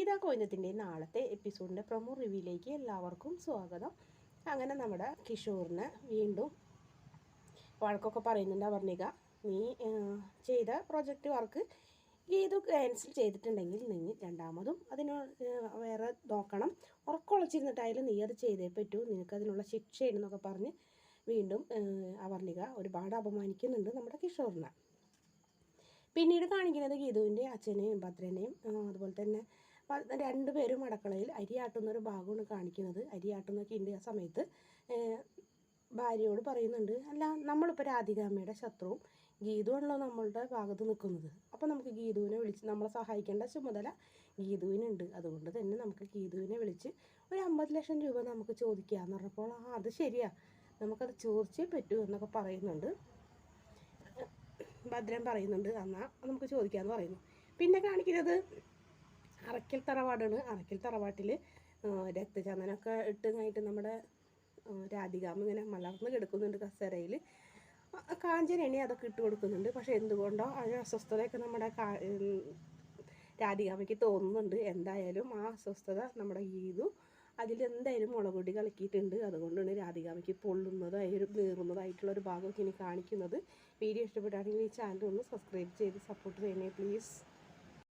ഗീതാ കോയിനത്തിൻ്റെ നാളത്തെ എപ്പിസോഡിൻ്റെ പ്രൊമോ റിവ്യൂയിലേക്ക് എല്ലാവർക്കും സ്വാഗതം. അങ്ങനെ നമ്മുടെ കിഷോറിന് വീണ്ടും വഴക്കൊക്കെ പറയുന്നുണ്ട്. അവർണിക, നീ ചെയ്ത പ്രൊജക്റ്റ് വർക്ക് ഗീതു ക്യാൻസൽ ചെയ്തിട്ടുണ്ടെങ്കിൽ നീ രണ്ടാമതും അതിന് വേറെ നോക്കണം. ഉറക്കൊളച്ചിരുന്നിട്ടായാലും നീ അത് ചെയ്തേ പറ്റൂ, നിനക്കതിനുള്ള ശിക്ഷയെന്നൊക്കെ പറഞ്ഞ് വീണ്ടും അവർണിക ഒരുപാട് അപമാനിക്കുന്നുണ്ട് നമ്മുടെ കിഷോറിനെ. പിന്നീട് കാണിക്കുന്നത് ഗീതുവിൻ്റെ അച്ഛനെയും ഭദ്രനെയും അതുപോലെ തന്നെ രണ്ടുപേരും അടുക്കളയിൽ അരിയാട്ടുന്നൊരു ഭാഗമാണ് കാണിക്കുന്നത്. അരിയാട്ടുന്നൊക്കെ ഉണ്ട്. ആ സമയത്ത് ഭാര്യയോട് പറയുന്നുണ്ട്, അല്ല നമ്മളിപ്പോൾ രാധികാമ്മയുടെ ശത്രുവും ഗീതുവാണല്ലോ നമ്മളുടെ ഭാഗത്ത് നിൽക്കുന്നത്, അപ്പോൾ നമുക്ക് ഗീതുവിനെ വിളിച്ച് നമ്മളെ സഹായിക്കേണ്ട ചുമതല ഗീതുവിനുണ്ട്. അതുകൊണ്ട് തന്നെ നമുക്ക് ഗീതുവിനെ വിളിച്ച് ഒരു 50 ലക്ഷം രൂപ നമുക്ക് ചോദിക്കാമെന്ന് പറഞ്ഞപ്പോൾ അത് ശരിയാ, നമുക്കത് ചോദിച്ചേ പറ്റൂ എന്നൊക്കെ പറയുന്നുണ്ട്. ഭദ്രൻ പറയുന്നുണ്ട്, എന്നാൽ നമുക്ക് ചോദിക്കാമെന്ന് പറയുന്നു. പിന്നെ കാണിക്കുന്നത് അറയ്ക്കൽ തറവാടാണ്. അറയ്ക്കൽ തറവാട്ടിൽ രക്തചന്ദനമൊക്കെ ഇട്ട് നമ്മുടെ രാധികാമ്മ ഇങ്ങനെ മലർന്ന് കിടക്കുന്നുണ്ട് കസേരയിൽ. കാഞ്ചനേണി അതൊക്കെ ഇട്ട് കൊടുക്കുന്നുണ്ട്. പക്ഷേ എന്തുകൊണ്ടോ അതിന് അസ്വസ്ഥതയൊക്കെ നമ്മുടെ രാധികാമ്മയ്ക്ക് തോന്നുന്നുണ്ട്. എന്തായാലും ആ അസ്വസ്ഥത നമ്മുടെ ഗീതു അതിലെന്തായാലും മുളകൊടി കലക്കിയിട്ടുണ്ട്. അതുകൊണ്ടാണ് രാധികാമ്മയ്ക്ക് നീറുന്നതായിട്ടുള്ളൊരു ഭാഗമൊക്കെ ഇനി കാണിക്കുന്നത്. വീഡിയോ ഇഷ്ടപ്പെട്ടാണെങ്കിൽ ഈ ചാനൽ ഒന്ന് സബ്സ്ക്രൈബ് ചെയ്ത് സപ്പോർട്ട് ചെയ്യണേ പ്ലീസ്.